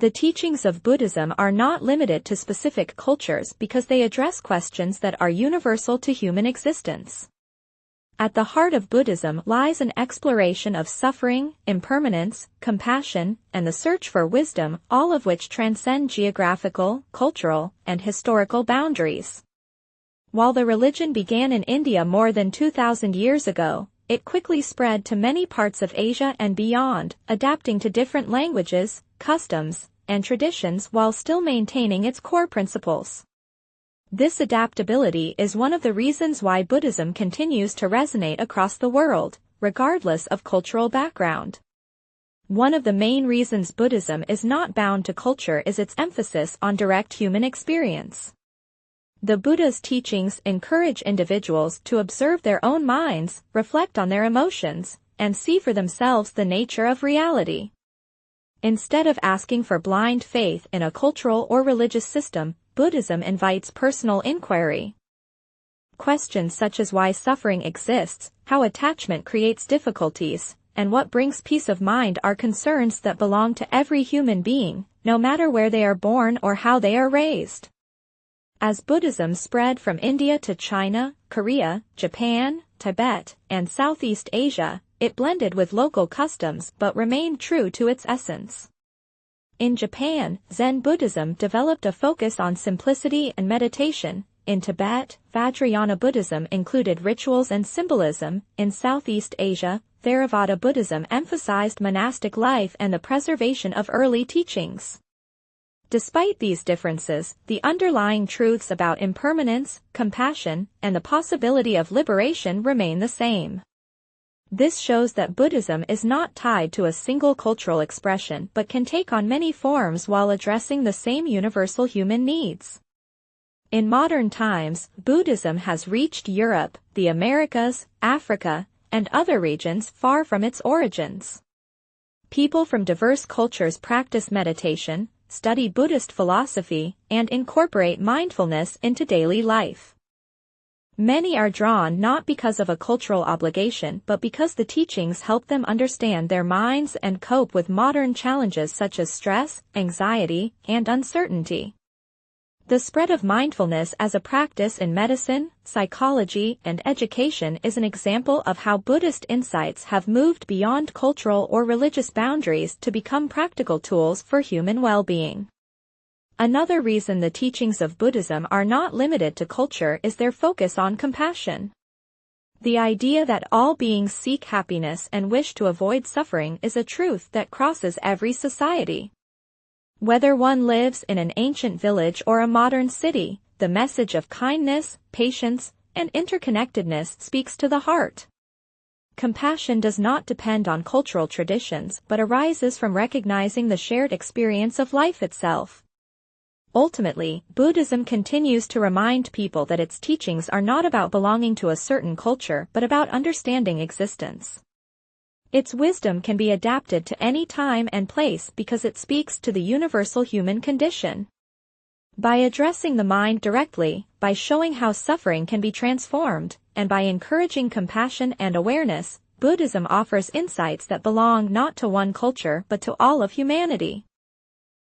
The teachings of Buddhism are not limited to specific cultures because they address questions that are universal to human existence. At the heart of Buddhism lies an exploration of suffering, impermanence, compassion, and the search for wisdom, all of which transcend geographical, cultural, and historical boundaries. While the religion began in India more than 2,000 years ago, it quickly spread to many parts of Asia and beyond, adapting to different languages, customs, and traditions while still maintaining its core principles. This adaptability is one of the reasons why Buddhism continues to resonate across the world, regardless of cultural background. One of the main reasons Buddhism is not bound to culture is its emphasis on direct human experience. The Buddha's teachings encourage individuals to observe their own minds, reflect on their emotions, and see for themselves the nature of reality. Instead of asking for blind faith in a cultural or religious system, Buddhism invites personal inquiry. Questions such as why suffering exists, how attachment creates difficulties, and what brings peace of mind are concerns that belong to every human being, no matter where they are born or how they are raised. As Buddhism spread from India to China, Korea, Japan, Tibet, and Southeast Asia, it blended with local customs but remained true to its essence. In Japan, Zen Buddhism developed a focus on simplicity and meditation. In Tibet, Vajrayana Buddhism included rituals and symbolism. In Southeast Asia, Theravada Buddhism emphasized monastic life and the preservation of early teachings. Despite these differences, the underlying truths about impermanence, compassion, and the possibility of liberation remain the same. This shows that Buddhism is not tied to a single cultural expression but can take on many forms while addressing the same universal human needs. In modern times, Buddhism has reached Europe, the Americas, Africa, and other regions far from its origins. People from diverse cultures practice meditation, study Buddhist philosophy, and incorporate mindfulness into daily life. Many are drawn not because of a cultural obligation but because the teachings help them understand their minds and cope with modern challenges such as stress, anxiety, and uncertainty. The spread of mindfulness as a practice in medicine, psychology, and education is an example of how Buddhist insights have moved beyond cultural or religious boundaries to become practical tools for human well-being. Another reason the teachings of Buddhism are not limited to culture is their focus on compassion. The idea that all beings seek happiness and wish to avoid suffering is a truth that crosses every society. Whether one lives in an ancient village or a modern city, the message of kindness, patience, and interconnectedness speaks to the heart. Compassion does not depend on cultural traditions but arises from recognizing the shared experience of life itself. Ultimately, Buddhism continues to remind people that its teachings are not about belonging to a certain culture but about understanding existence. Its wisdom can be adapted to any time and place because it speaks to the universal human condition. By addressing the mind directly, by showing how suffering can be transformed, and by encouraging compassion and awareness, Buddhism offers insights that belong not to one culture but to all of humanity.